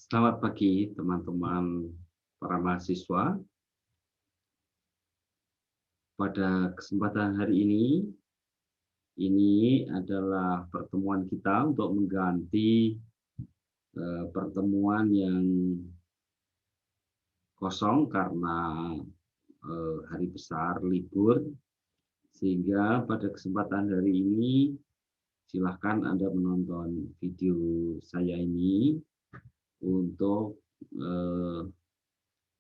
Selamat pagi teman-teman para mahasiswa. Pada kesempatan hari ini adalah pertemuan kita untuk mengganti pertemuan yang kosong karena hari besar libur, sehingga pada kesempatan hari ini silahkan Anda menonton video saya ini untuk eh,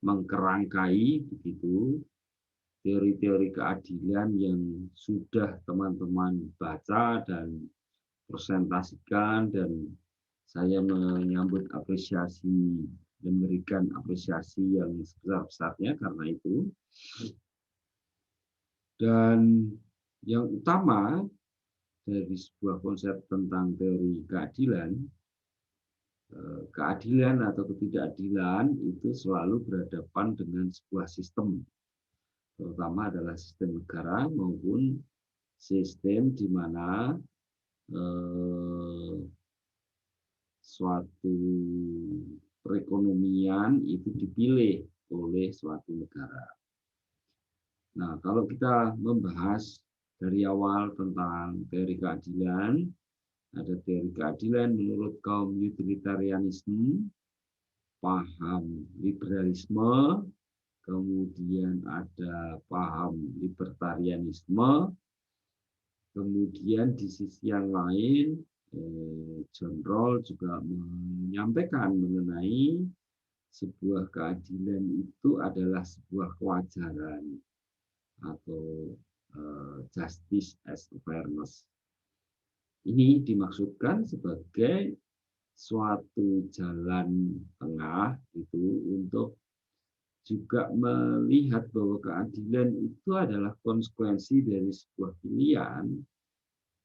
mengkerangkai begitu teori-teori keadilan yang sudah teman-teman baca dan presentasikan, dan saya menyambut apresiasi dan memberikan apresiasi yang sebesar-besarnya karena itu. Dan yang utama dari sebuah konsep tentang teori keadilan, keadilan atau ketidakadilan itu selalu berhadapan dengan sebuah sistem, terutama adalah sistem negara maupun sistem di mana eh, suatu perekonomian itu dipilih oleh suatu negara. Nah, kalau kita membahas dari awal tentang teori keadilan, ada teori keadilan menurut kaum utilitarianisme, paham liberalisme, kemudian ada paham libertarianisme, kemudian di sisi yang lain John Rawls juga menyampaikan mengenai sebuah keadilan itu adalah sebuah kewajaran atau justice as fairness. Ini dimaksudkan sebagai suatu jalan tengah itu untuk juga melihat bahwa keadilan itu adalah konsekuensi dari sebuah pilihan.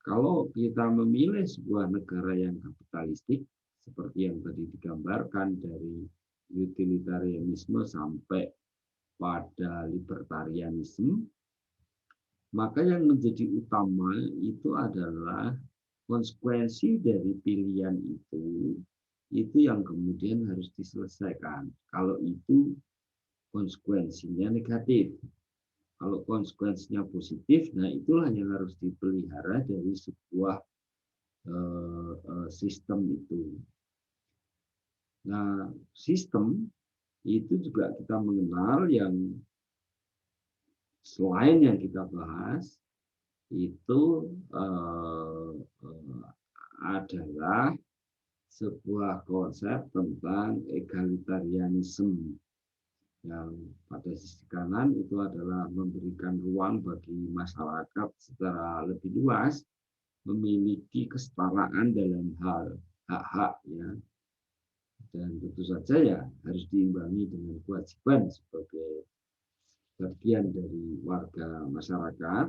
Kalau kita memilih sebuah negara yang kapitalistik, seperti yang tadi digambarkan dari utilitarianisme sampai pada libertarianisme, maka yang menjadi utama itu adalah konsekuensi dari pilihan itu yang kemudian harus diselesaikan. Kalau itu konsekuensinya negatif. Kalau konsekuensinya positif, nah itulah yang harus dipelihara dari sebuah sistem itu. Nah, sistem itu juga kita mengenal yang selain yang kita bahas itu adalah sebuah konsep tentang egalitarianisme yang pada sisi kanan itu adalah memberikan ruang bagi masyarakat secara lebih luas memiliki kesetaraan dalam hal hak-hak, ya, dan tentu saja ya harus diimbangi dengan kewajiban sebagai bagian dari warga masyarakat.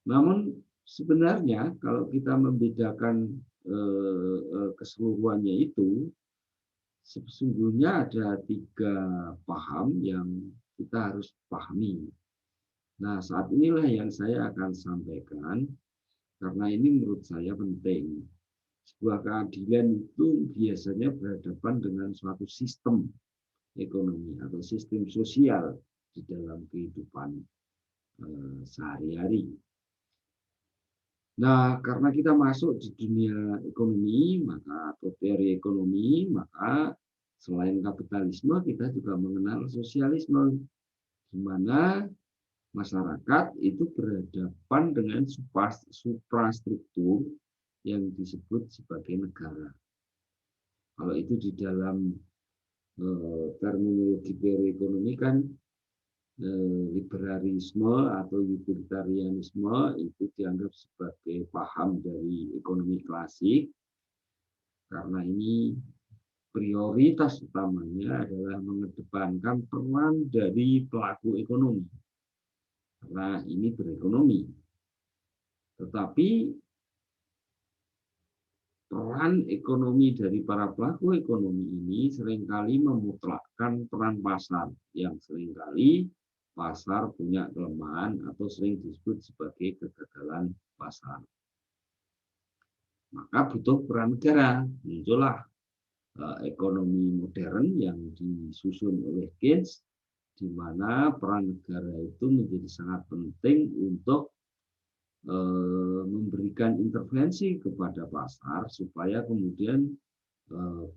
Namun sebenarnya kalau kita membedakan keseluruhannya itu, sesungguhnya ada 3 paham yang kita harus pahami. Nah, saat inilah yang saya akan sampaikan, karena ini menurut saya penting. Sebuah keadilan itu biasanya berhadapan dengan suatu sistem ekonomi atau sistem sosial di dalam kehidupan sehari-hari. Nah, karena kita masuk di dunia ekonomi, maka atau teori ekonomi, maka selain kapitalisme kita juga mengenal sosialisme, di mana masyarakat itu berhadapan dengan suprastruktur yang disebut sebagai negara. Kalau itu di dalam terminologi teori ekonomi kan liberalisme atau utilitarianisme itu dianggap sebagai paham dari ekonomi klasik, karena ini prioritas utamanya adalah mengedepankan peran dari pelaku ekonomi, karena ini berekonomi. Tetapi peran ekonomi dari para pelaku ekonomi ini seringkali memutlakkan peran pasar, yang seringkali pasar punya kelemahan atau sering disebut sebagai kegagalan pasar. Maka butuh peran negara, muncullah ekonomi modern yang disusun oleh Keynes, di mana peran negara itu menjadi sangat penting untuk memberikan intervensi kepada pasar supaya kemudian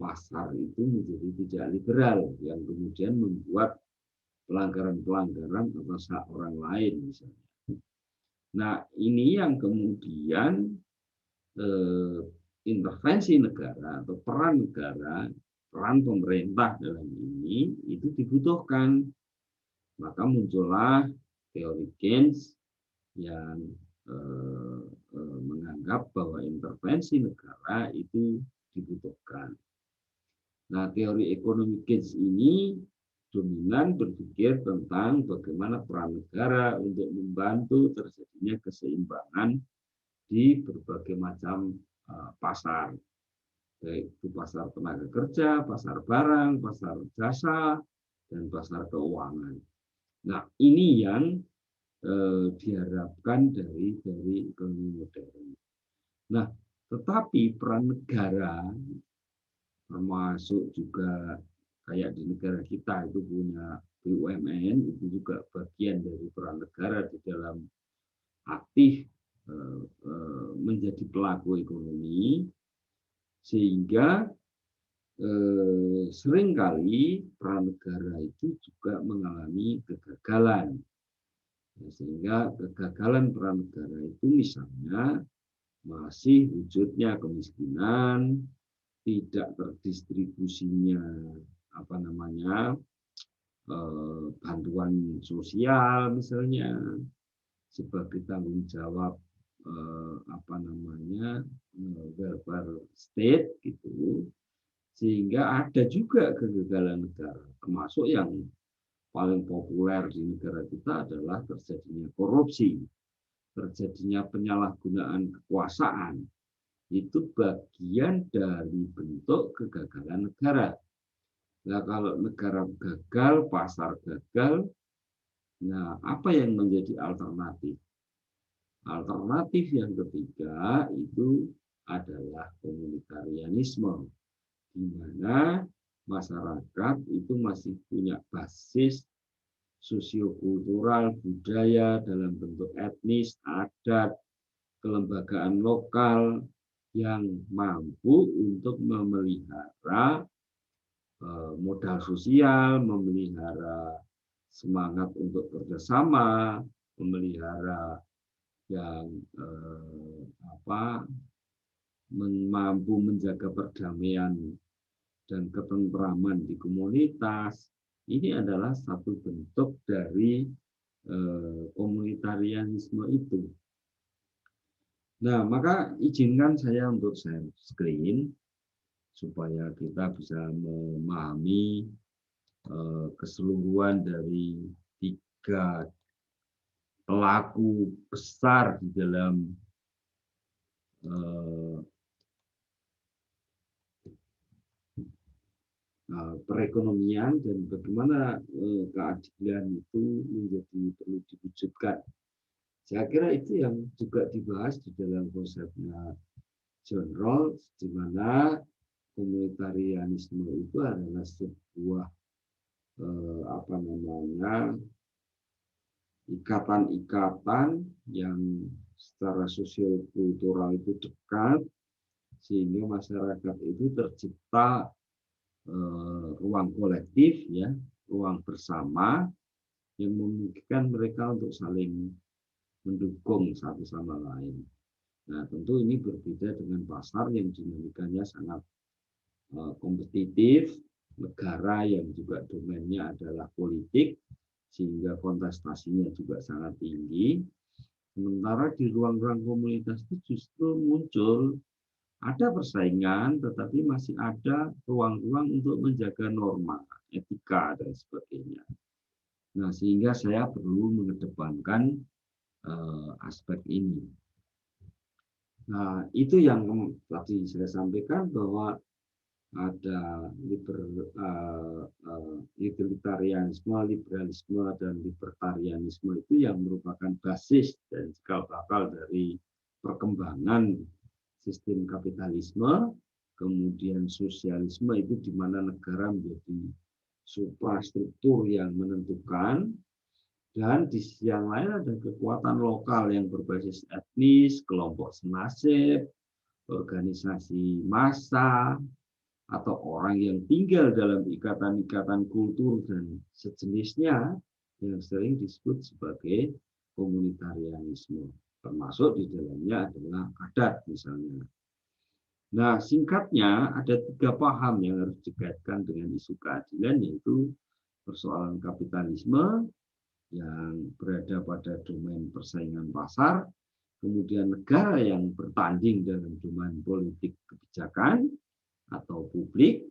pasar itu menjadi tidak liberal yang kemudian membuat pelanggaran-pelanggaran atas hak orang lain misalnya. Nah, ini yang kemudian intervensi negara atau peran negara, peran pemerintah dalam ini itu dibutuhkan. Maka muncullah teori Keynes yang menganggap bahwa intervensi negara itu dibutuhkan. Nah, teori ekonomi Keynes ini dominan berpikir tentang bagaimana peran negara untuk membantu terjadinya keseimbangan di berbagai macam pasar, baik itu pasar tenaga kerja, pasar barang, pasar jasa, dan pasar keuangan. Nah, ini yang diharapkan dari ekonomi modern. Nah, tetapi peran negara, termasuk juga kayak di negara kita itu punya BUMN, itu juga bagian dari peran negara di dalam aktif menjadi pelaku ekonomi, sehingga seringkali peran negara itu juga mengalami kegagalan. Sehingga kegagalan peran negara itu misalnya masih wujudnya kemiskinan, tidak terdistribusinya bantuan sosial misalnya sebagai tanggung jawab welfare state gitu, sehingga ada juga kegagalan negara, termasuk yang paling populer di negara kita adalah terjadinya korupsi, terjadinya penyalahgunaan kekuasaan. Itu bagian dari bentuk kegagalan negara. Nah, kalau negara gagal, pasar gagal, nah apa yang menjadi alternatif? Alternatif yang ketiga itu adalah komunitarianisme, di mana masyarakat itu masih punya basis sosiokultural, budaya dalam bentuk etnis, adat, kelembagaan lokal yang mampu untuk memelihara modal sosial, memelihara semangat untuk kerjasama, memelihara yang mampu menjaga perdamaian dan ketentraman di komunitas. Ini adalah satu bentuk dari komunitarianisme itu. Nah, maka izinkan saya untuk share screen supaya kita bisa memahami keseluruhan dari tiga pelaku besar di dalam perekonomian dan bagaimana keadilan itu menjadi perlu diwujudkan. Saya kira itu yang juga dibahas di dalam konsepnya John Rawls, di mana komunitarianisme itu adalah sebuah ikatan-ikatan yang secara sosial kultural itu dekat, sehingga masyarakat itu tercipta ruang kolektif, ya, ruang bersama yang memungkinkan mereka untuk saling mendukung satu sama lain. Nah, tentu ini berbeda dengan pasar yang dinamikanya sangat kompetitif, negara yang juga domainnya adalah politik, sehingga kontestasinya juga sangat tinggi. Sementara di ruang-ruang komunitas itu justru muncul ada persaingan, tetapi masih ada ruang-ruang untuk menjaga norma, etika, dan sebagainya. Nah, sehingga saya perlu mengedepankan aspek ini. Nah, itu yang tadi saya sampaikan bahwa ada libertarianisme, liberalisme, dan libertarianisme itu yang merupakan basis dan cikal bakal dari perkembangan sistem kapitalisme, kemudian sosialisme itu di mana negara menjadi suprastruktur yang menentukan, dan di sisi yang lain ada kekuatan lokal yang berbasis etnis, kelompok senasib, organisasi massa, atau orang yang tinggal dalam ikatan-ikatan kultur dan sejenisnya yang sering disebut sebagai komunitarianisme. Termasuk di dalamnya adalah adat misalnya. Nah, singkatnya ada 3 paham yang harus dikaitkan dengan isu keadilan, yaitu persoalan kapitalisme yang berada pada domain persaingan pasar, kemudian negara yang bertanding dalam domain politik kebijakan atau publik,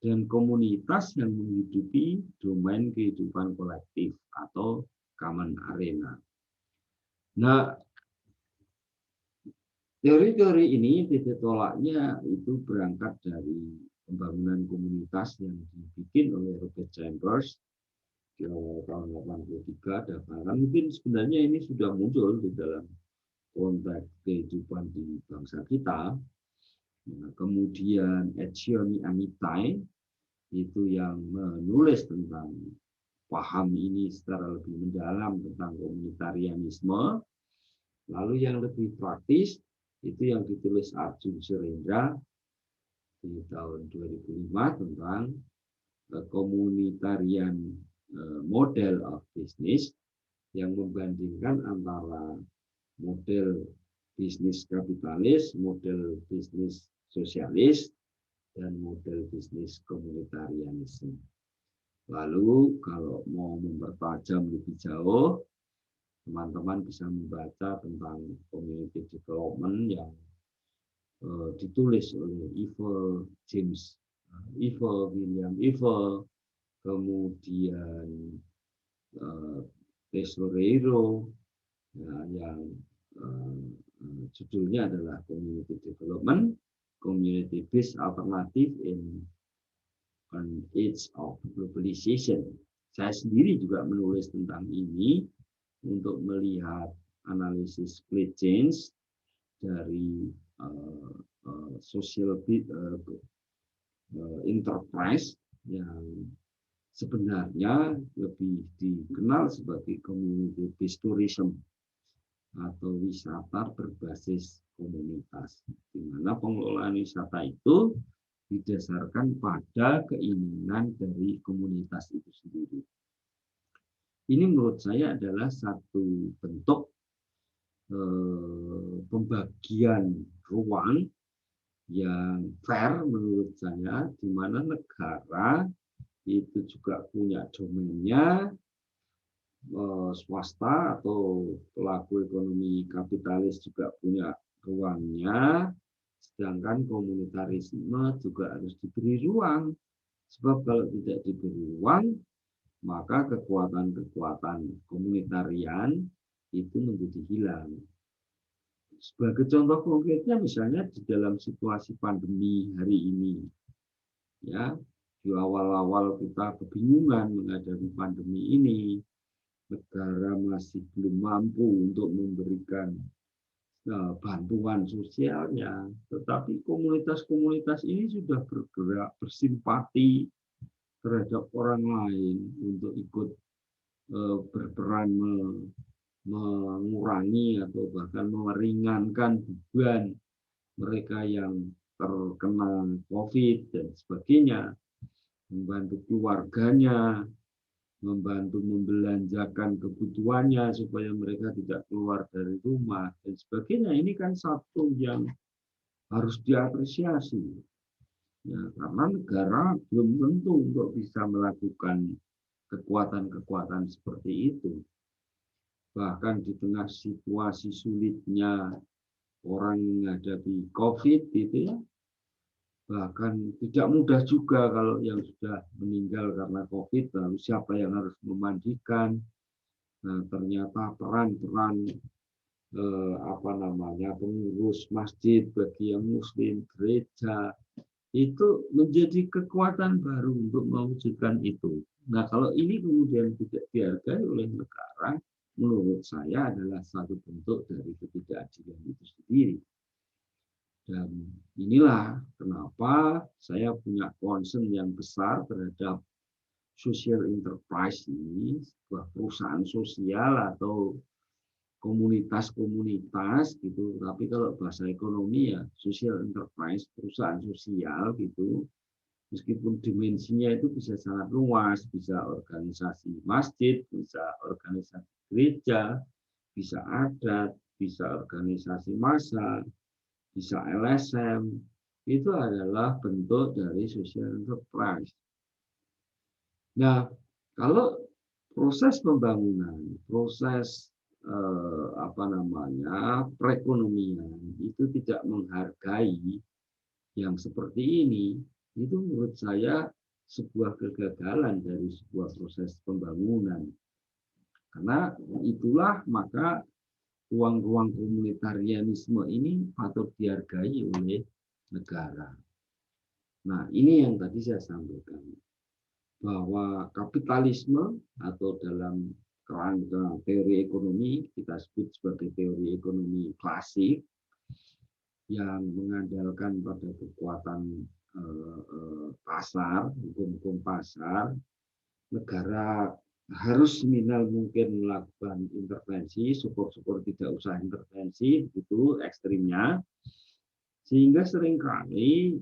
dan komunitas yang menghidupi domain kehidupan kolektif atau common arena. Nah, teori-teori ini titik tolaknya itu berangkat dari pembangunan komunitas yang dibikin oleh Robert Chambers di awal tahun 83. Dan mungkin sebenarnya ini sudah muncul di dalam konteks kehidupan di bangsa kita. Nah, kemudian Etzioni Amitai itu yang menulis tentang paham ini secara lebih mendalam tentang komunitarianisme. Lalu yang lebih praktis itu yang ditulis Arjun Surendra di tahun 2005 tentang komunitarian model of business, yang membandingkan antara model bisnis kapitalis, model bisnis sosialis, dan model bisnis komunitarianisme. Lalu kalau mau mempertajam lebih jauh, teman-teman bisa membaca tentang community development yang ditulis oleh William Eve, kemudian Tesorero, yang judulnya adalah Community Development, Community Based Alternative in an Age of Globalization. Saya sendiri juga menulis tentang ini untuk melihat analisis split change dari social enterprise yang sebenarnya lebih dikenal sebagai community based tourism atau wisata berbasis komunitas, di mana pengelolaan wisata itu didasarkan pada keinginan dari komunitas itu sendiri. Ini menurut saya adalah satu bentuk pembagian ruang yang fair menurut saya, di mana negara itu juga punya domainnya, swasta atau pelaku ekonomi kapitalis juga punya ruangnya, sedangkan komunitarisme juga harus diberi ruang. Sebab kalau tidak diberi ruang, maka kekuatan-kekuatan komunitarian itu menjadi hilang. Sebagai contoh konkretnya misalnya di dalam situasi pandemi hari ini, ya, di awal-awal kita kebingungan menghadapi pandemi ini, negara masih belum mampu untuk memberikan bantuan sosialnya, tetapi komunitas-komunitas ini sudah bergerak bersimpati terhadap orang lain untuk ikut berperan mengurangi atau bahkan meringankan beban mereka yang terkena COVID dan sebagainya, membantu keluarganya, membantu membelanjakan kebutuhannya supaya mereka tidak keluar dari rumah dan sebagainya. Ini kan satu yang harus diapresiasi, ya, karena negara belum tentu untuk bisa melakukan kekuatan-kekuatan seperti itu. Bahkan di tengah situasi sulitnya orang menghadapi COVID itu, ya, bahkan tidak mudah juga kalau yang sudah meninggal karena COVID, lalu siapa yang harus memandikan. Nah, ternyata peran-peran pengurus masjid bagi yang muslim, gereja, itu menjadi kekuatan baru untuk mewujudkan itu. Nah, kalau ini kemudian tidak dihargai oleh negara, menurut saya adalah satu bentuk dari ketidakadilan itu sendiri. Dan inilah kenapa saya punya concern yang besar terhadap social enterprise ini, sebuah perusahaan sosial atau komunitas-komunitas gitu. Tapi kalau bahasa ekonomi ya social enterprise, perusahaan sosial gitu. Meskipun dimensinya itu bisa sangat luas, bisa organisasi masjid, bisa organisasi gereja, bisa adat, bisa organisasi massa, bisa LSM, itu adalah bentuk dari social enterprise. Nah, kalau proses pembangunan, proses perekonomian itu tidak menghargai yang seperti ini, itu menurut saya sebuah kegagalan dari sebuah proses pembangunan. Karena itulah maka ruang-ruang komunitarianisme ini patut dihargai oleh negara. Nah, ini yang tadi saya sampaikan, bahwa kapitalisme atau dalam kerangka teori ekonomi, kita sebut sebagai teori ekonomi klasik, yang mengandalkan pada kekuatan pasar, hukum-hukum pasar, negara harus minimal mungkin melakukan intervensi, syukur-syukur tidak usah intervensi, itu ekstrimnya. Sehingga seringkali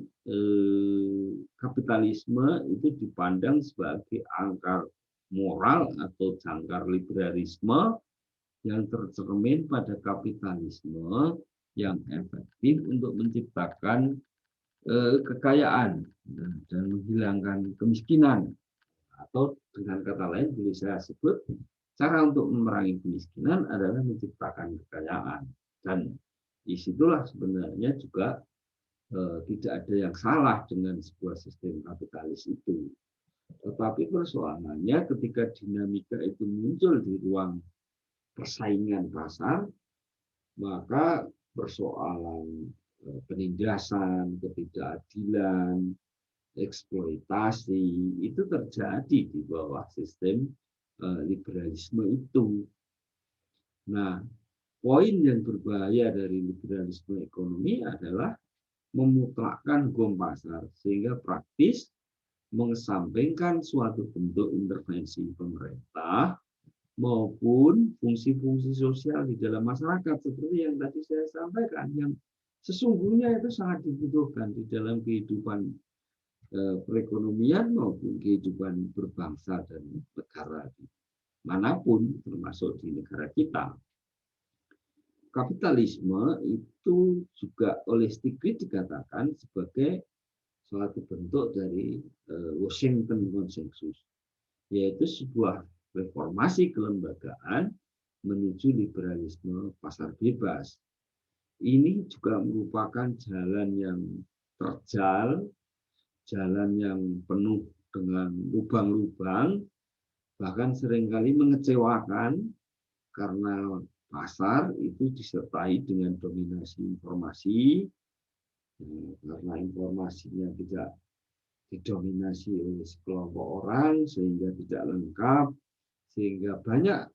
kapitalisme itu dipandang sebagai angkar moral atau jangkar liberalisme yang tercermin pada kapitalisme yang efektif untuk menciptakan kekayaan dan menghilangkan kemiskinan. Atau dengan kata lain boleh saya sebut, cara untuk memerangi kemiskinan adalah menciptakan kekayaan. Dan disitulah sebenarnya juga tidak ada yang salah dengan sebuah sistem kapitalis itu. Tetapi persoalannya ketika dinamika itu muncul di ruang persaingan pasar, maka persoalan penindasan, ketidakadilan, eksploitasi itu terjadi di bawah sistem liberalisme itu. Nah, poin yang berbahaya dari liberalisme ekonomi adalah memutlakkan hukum pasar sehingga praktis mengesampingkan suatu bentuk intervensi pemerintah maupun fungsi-fungsi sosial di dalam masyarakat seperti yang tadi saya sampaikan, yang sesungguhnya itu sangat dibutuhkan di dalam kehidupan perekonomian maupun kehidupan berbangsa dan negara manapun, termasuk di negara kita. Kapitalisme itu juga oleh Stiglitz dikatakan sebagai suatu bentuk dari Washington Consensus, yaitu sebuah reformasi kelembagaan menuju liberalisme pasar bebas. Ini juga merupakan jalan yang terjal, jalan yang penuh dengan lubang-lubang, bahkan seringkali mengecewakan karena pasar itu disertai dengan dominasi informasi, karena informasinya tidak didominasi oleh sekelompok orang sehingga tidak lengkap, sehingga banyak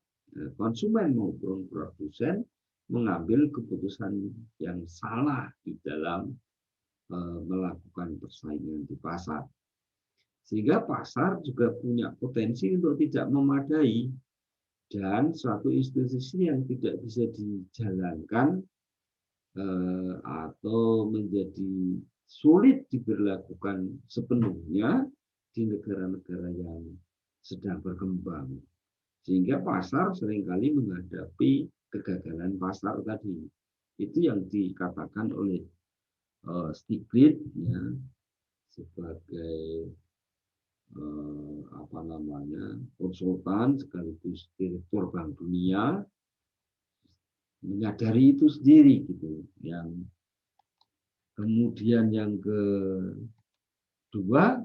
konsumen maupun produsen mengambil keputusan yang salah di dalam melakukan persaingan di pasar. Sehingga pasar juga punya potensi untuk tidak memadai, dan suatu institusi yang tidak bisa dijalankan atau menjadi sulit diberlakukan sepenuhnya di negara-negara yang sedang berkembang. Sehingga pasar seringkali menghadapi kegagalan pasar tadi. Itu yang dikatakan oleh Stiglitz ya, sebagai konsultan sekaligus direktur Bank Dunia, menyadari itu sendiri gitu. Yang kemudian yang kedua,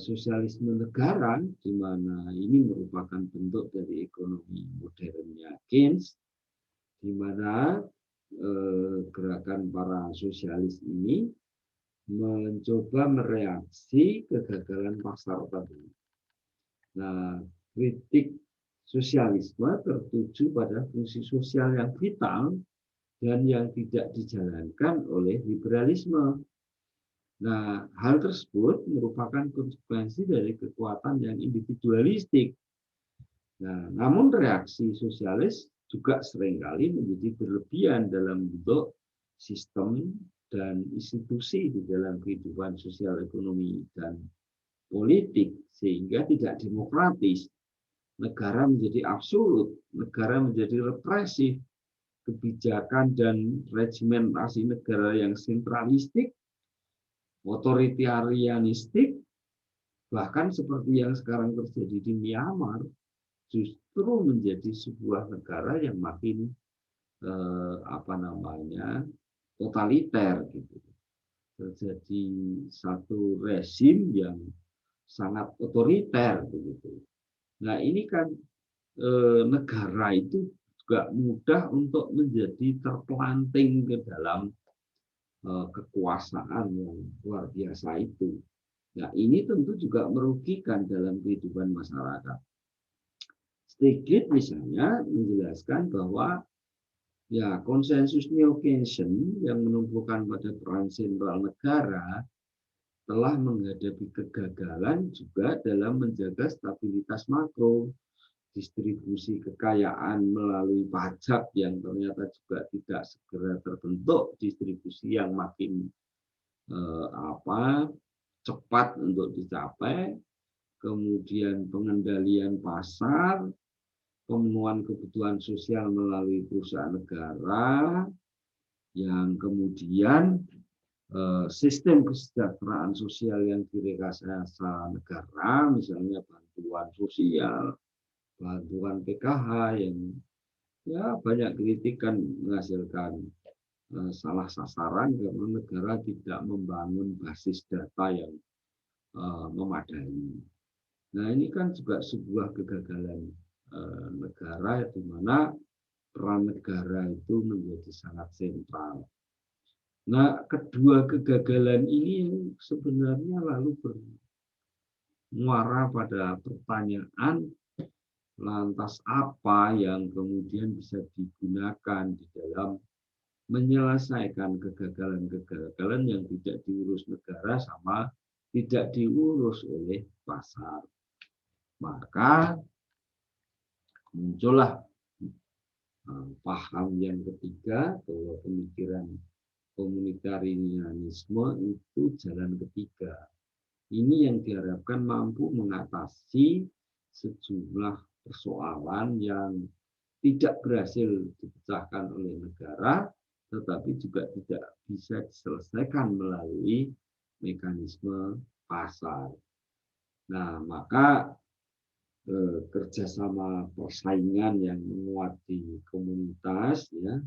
sosialisme negara, di mana ini merupakan bentuk dari ekonomi modernnya Keynes, di mana gerakan para sosialis ini mencoba mereaksi kegagalan pasar tadi. Nah, kritik sosialisme tertuju pada fungsi sosial yang vital dan yang tidak dijalankan oleh liberalisme. Nah, hal tersebut merupakan konsekuensi dari kekuatan yang individualistik. Nah, namun reaksi sosialis juga seringkali menjadi berlebihan dalam bentuk sistem dan institusi di dalam kehidupan sosial, ekonomi, dan politik, sehingga tidak demokratis. Negara menjadi absolut, negara menjadi represif, kebijakan dan regimentasi negara yang sentralistik, otoritarianistik, bahkan seperti yang sekarang terjadi di Myanmar, justru menjadi sebuah negara yang makin totaliter gitu. Terjadi satu rezim yang sangat otoriter begitu. Nah, ini kan negara itu juga mudah untuk menjadi terpelanting ke dalam kekuasaan yang luar biasa itu. Nah, ini tentu juga merugikan dalam kehidupan masyarakat. Stiglitz misalnya menjelaskan bahwa ya konsensus neo-Keynesian yang menumpukan pada peran sentral negara telah menghadapi kegagalan juga dalam menjaga stabilitas makro, distribusi kekayaan melalui pajak yang ternyata juga tidak segera terbentuk, distribusi yang makin cepat untuk dicapai, kemudian pengendalian pasar, pemenuhan kebutuhan sosial melalui perusahaan negara, yang kemudian sistem kesejahteraan sosial yang direkayasa negara, misalnya bantuan sosial, bantuan PKH yang ya banyak kritikan menghasilkan salah sasaran karena negara tidak membangun basis data yang memadai. Nah, ini kan juga sebuah kegagalan negara di mana peran negara itu menjadi sangat sentral. Nah, kedua kegagalan ini sebenarnya lalu bermuara pada pertanyaan, lantas apa yang kemudian bisa digunakan di dalam menyelesaikan kegagalan-kegagalan yang tidak diurus negara sama tidak diurus oleh pasar. Maka muncullah paham yang ketiga bahwa pemikiran komunitarianisme itu jalan ketiga. Ini yang diharapkan mampu mengatasi sejumlah persoalan yang tidak berhasil dipecahkan oleh negara, tetapi juga tidak bisa diselesaikan melalui mekanisme pasar. Nah, maka kerjasama persaingan yang menguat di komunitas, ya,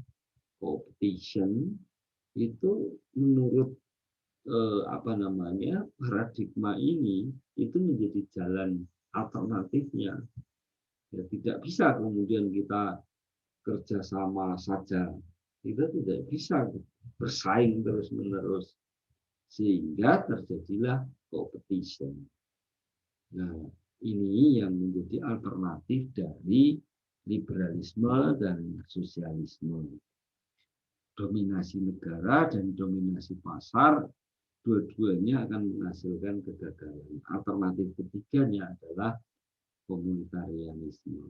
competition, itu menurut paradigma ini itu menjadi jalan alternatifnya. Ya, tidak bisa kemudian kita kerjasama saja, kita tidak bisa bersaing terus-menerus sehingga terjadilah competition. Nah, ini yang menjadi alternatif dari liberalisme dan sosialisme. Dominasi negara dan dominasi pasar, dua-duanya akan menghasilkan kegagalan. Alternatif ketiganya adalah komunitarianisme.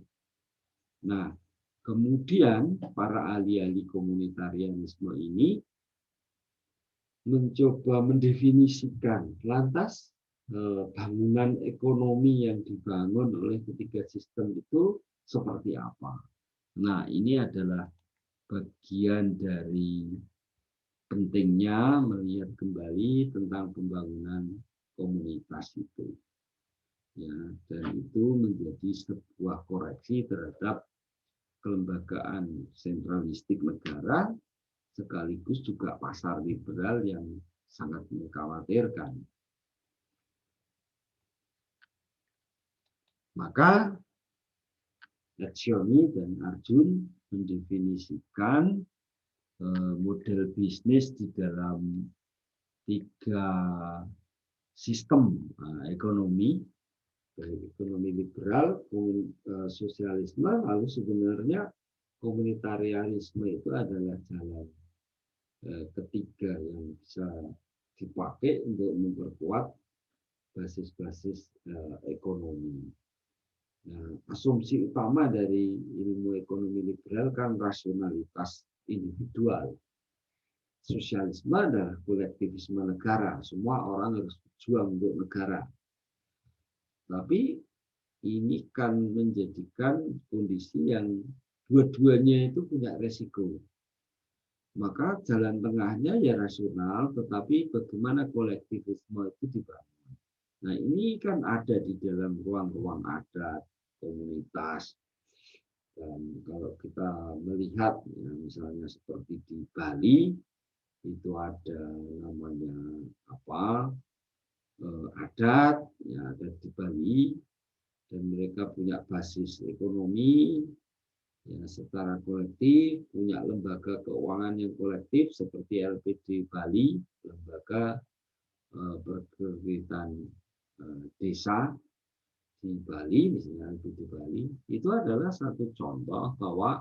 Nah, kemudian para ahli-ahli komunitarianisme ini mencoba mendefinisikan lantas bangunan ekonomi yang dibangun oleh ketiga sistem itu seperti apa. Nah, ini adalah bagian dari pentingnya melihat kembali tentang pembangunan komunitas itu. Ya, dan itu menjadi sebuah koreksi terhadap kelembagaan sentralistik negara, sekaligus juga pasar liberal yang sangat mengkhawatirkan. Maka Lencioni dan Arjun mendefinisikan model bisnis di dalam 3 sistem ekonomi, baik ekonomi liberal, sosialisme, lalu sebenarnya komunitarianisme itu adalah jalan ketiga yang bisa dipakai untuk memperkuat basis-basis ekonomi. Nah, asumsi utama dari ilmu ekonomi liberal kan rasionalitas individual. Sosialisme adalah kolektivisme negara. Semua orang harus berjuang untuk negara. Tapi ini kan menjadikan kondisi yang dua-duanya itu punya resiko. Maka jalan tengahnya ya rasional, tetapi bagaimana kolektivisme itu dibangun. Nah, ini kan ada di dalam ruang-ruang adat, komunitas. Dan kalau kita melihat, ya, misalnya seperti di Bali, itu ada namanya adat, ya, adat di Bali, dan mereka punya basis ekonomi, ya, secara kolektif, punya lembaga keuangan yang kolektif seperti LPD Bali, lembaga perkreditan desa di Bali, misalnya di Bali, itu adalah satu contoh bahwa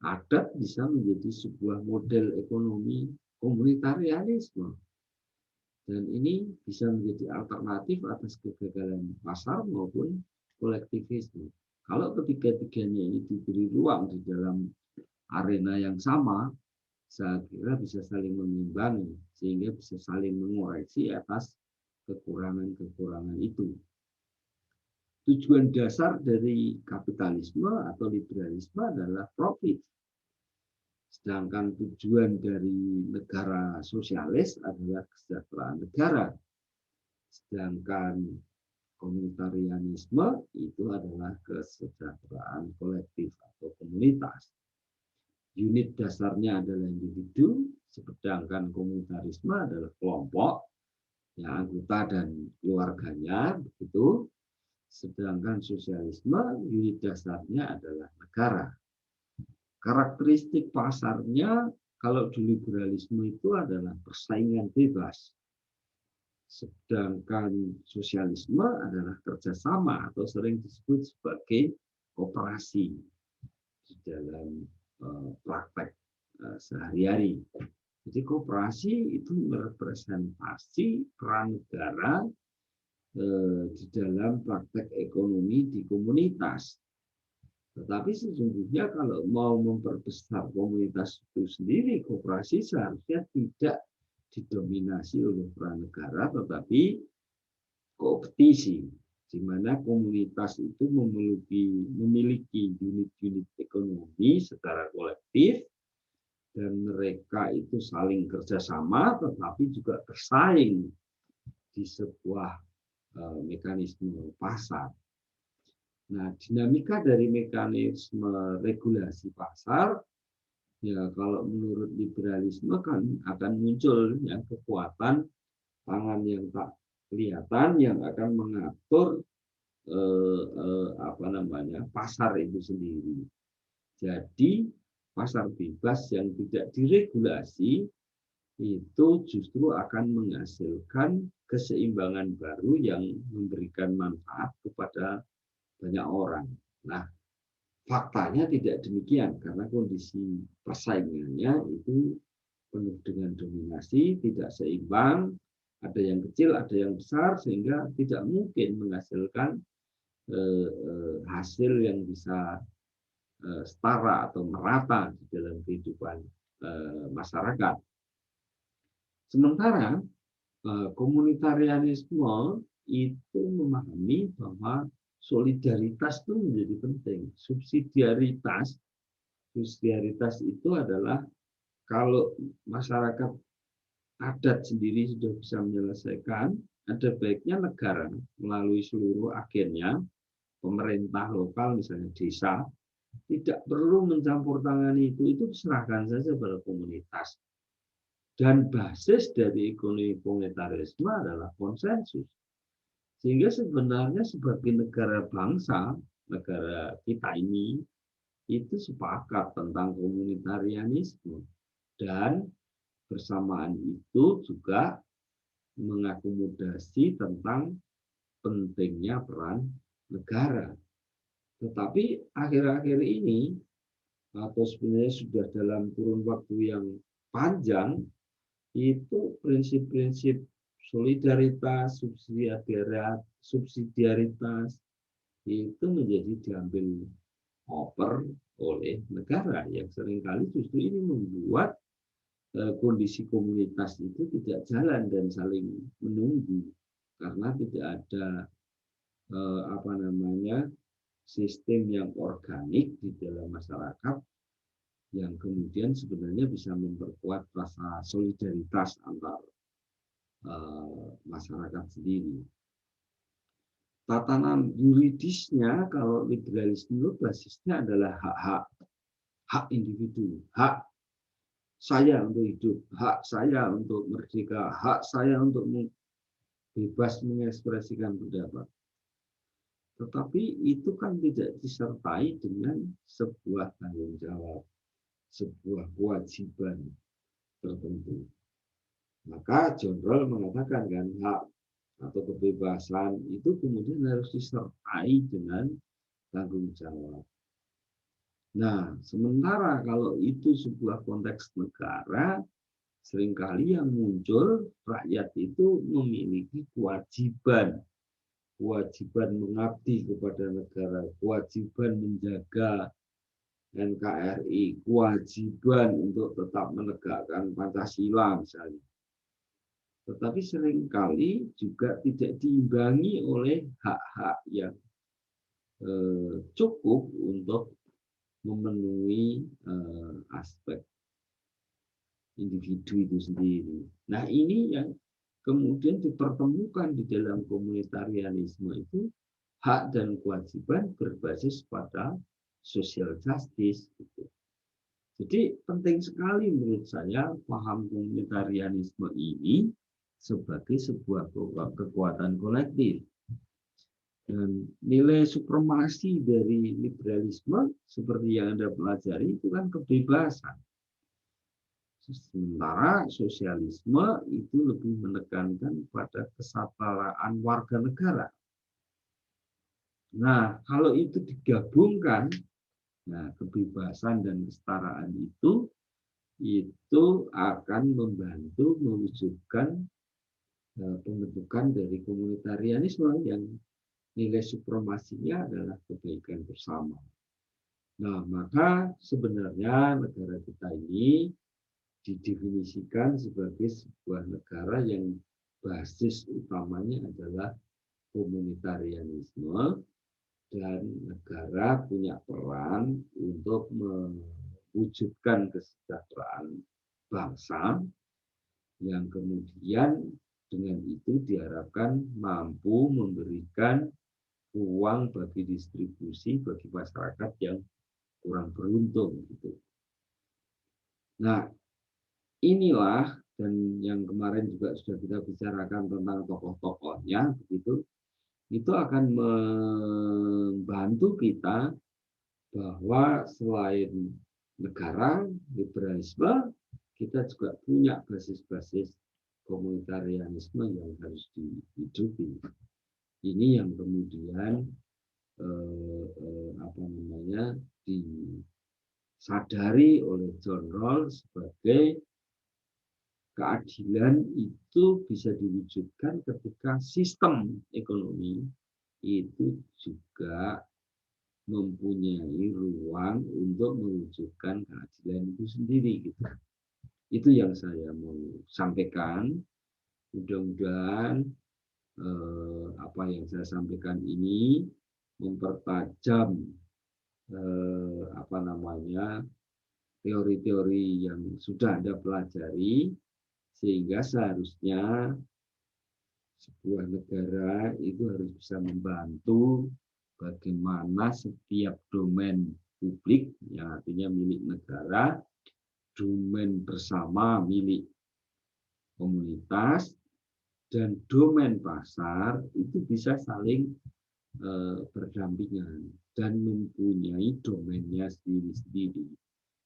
adat bisa menjadi sebuah model ekonomi komunitarianisme. Dan ini bisa menjadi alternatif atas kegagalan pasar maupun kolektivisme. Kalau ketiga-tiganya ini diberi ruang di dalam arena yang sama, saya kira bisa saling mengimbangi, sehingga bisa saling mengoreksi atas kekurangan-kekurangan itu. Tujuan dasar dari kapitalisme atau liberalisme adalah profit. Sedangkan tujuan dari negara sosialis adalah kesejahteraan negara. Sedangkan komunitarianisme itu adalah kesejahteraan kolektif atau komunitas. Unit dasarnya adalah individu, sedangkan komunitarisme adalah kelompok, ya, anggota dan keluarganya, begitu. Sedangkan sosialisme unit dasarnya adalah negara. Karakteristik pasarnya kalau di liberalisme itu adalah persaingan bebas. Sedangkan sosialisme adalah kerjasama atau sering disebut sebagai koperasi di dalam praktek sehari-hari. Jadi koperasi itu merepresentasi peran negara di dalam praktek ekonomi di komunitas. Tetapi sesungguhnya kalau mau memperbesar komunitas itu sendiri, koperasi seharusnya tidak didominasi oleh peran negara, tetapi kompetisi, di mana komunitas itu memiliki unit-unit ekonomi secara kolektif, dan mereka itu saling kerjasama, tetapi juga bersaing di sebuah mekanisme pasar. Nah, dinamika dari mekanisme regulasi pasar, ya kalau menurut liberalisme kan akan muncul yang kekuatan tangan yang tak kelihatan yang akan mengatur pasar itu sendiri. Jadi pasar bebas yang tidak diregulasi itu justru akan menghasilkan keseimbangan baru yang memberikan manfaat kepada banyak orang. Nah, faktanya tidak demikian karena kondisi persaingannya itu penuh dengan dominasi, tidak seimbang, ada yang kecil, ada yang besar, sehingga tidak mungkin menghasilkan hasil yang bisa setara atau merata di dalam kehidupan masyarakat. Sementara komunitarianisme itu memahami bahwa solidaritas itu menjadi penting. Subsidiaritas itu adalah kalau masyarakat adat sendiri sudah bisa menyelesaikan, ada baiknya negara melalui seluruh agennya, pemerintah lokal misalnya desa, tidak perlu mencampur tangani itu diserahkan saja pada komunitas. Dan basis dari ekonomi komunitarisme adalah konsensus. Sehingga sebenarnya sebagai negara bangsa, negara kita ini, itu sepakat tentang komunitarianisme. Dan bersamaan itu juga mengakomodasi tentang pentingnya peran negara. Tetapi akhir-akhir ini atau sebenarnya sudah dalam kurun waktu yang panjang, itu prinsip-prinsip solidaritas, subsidiaritas itu menjadi diambil over oleh negara yang seringkali justru ini membuat kondisi komunitas itu tidak jalan dan saling menunggu karena tidak ada sistem yang organik di dalam masyarakat yang kemudian sebenarnya bisa memperkuat rasa solidaritas antar masyarakat sendiri. Tatanan yuridisnya kalau liberalisme basisnya adalah hak individu, hak saya untuk hidup, hak saya untuk merdeka, hak saya untuk bebas mengekspresikan pendapat. Tetapi itu kan tidak disertai dengan sebuah tanggung jawab, sebuah kewajiban tertentu. Maka John Rawls mengatakan kan hak atau kebebasan itu kemudian harus disertai dengan tanggung jawab. Nah, sementara kalau itu sebuah konteks negara, seringkali yang muncul rakyat itu memiliki kewajiban mengabdi kepada negara, kewajiban menjaga NKRI, kewajiban untuk tetap menegakkan Pancasila misalnya. Tetapi seringkali juga tidak diimbangi oleh hak-hak yang cukup untuk memenuhi aspek individu itu sendiri. Nah, ini yang kemudian dipertemukan di dalam komunitarianisme itu hak dan kewajiban berbasis pada social justice. Jadi penting sekali menurut saya paham komunitarianisme ini sebagai sebuah kekuatan kolektif. Dan nilai supremasi dari liberalisme seperti yang Anda pelajari itu kan kebebasan. Sementara sosialisme itu lebih menekankan pada kesetaraan warga negara. Nah, kalau itu digabungkan, nah kebebasan dan kesetaraan itu akan membantu mewujudkan pembentukan dari komunitarianisme yang nilai supremasinya adalah kebaikan bersama. Nah, maka sebenarnya negara kita ini didefinisikan sebagai sebuah negara yang basis utamanya adalah komunitarianisme dan negara punya peran untuk mewujudkan kesejahteraan bangsa yang kemudian dengan itu diharapkan mampu memberikan ruang bagi distribusi bagi masyarakat yang kurang beruntung gitu. Nah, inilah dan yang kemarin juga sudah kita bicarakan tentang tokoh-tokohnya begitu. Itu akan membantu kita bahwa selain negara, liberalisme, kita juga punya basis-basis komunitarianisme yang harus dihidupi. Ini yang kemudian disadari oleh John Rawls sebagai keadilan itu bisa diwujudkan ketika sistem ekonomi itu juga mempunyai ruang untuk mewujudkan keadilan itu sendiri gitu. Itu yang saya mau sampaikan. Mudah-mudahan apa yang saya sampaikan ini mempertajam teori-teori yang sudah Anda pelajari sehingga seharusnya sebuah negara itu harus bisa membantu bagaimana setiap domain publik yang artinya milik negara, domain bersama milik komunitas, dan domain pasar itu bisa saling berdampingan dan mempunyai domainnya sendiri-sendiri.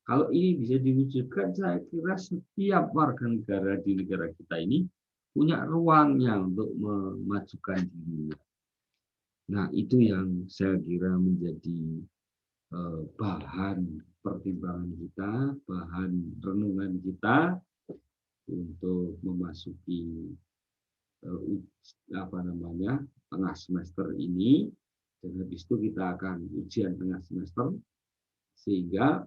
Kalau ini bisa diwujudkan, saya kira setiap warga negara di negara kita ini punya ruangnya untuk memajukan dirinya. Nah, itu yang saya kira menjadi bahan pertimbangan kita, bahan renungan kita untuk memasuki tengah semester ini. Dan habis itu kita akan ujian tengah semester, sehingga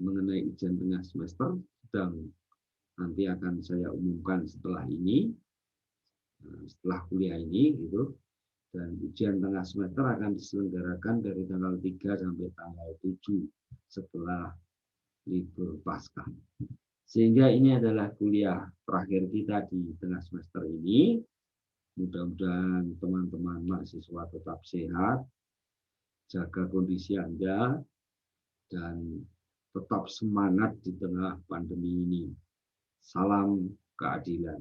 mengenai ujian tengah semester sedang nanti akan saya umumkan setelah ini, setelah kuliah ini gitu. Dan ujian tengah semester akan diselenggarakan dari tanggal 3 sampai tanggal 7 setelah libur Paskah. Sehingga ini adalah kuliah terakhir kita di tengah semester ini. Mudah-mudahan teman-teman mahasiswa tetap sehat, jaga kondisi Anda, dan tetap semangat di tengah pandemi ini. Salam keadilan.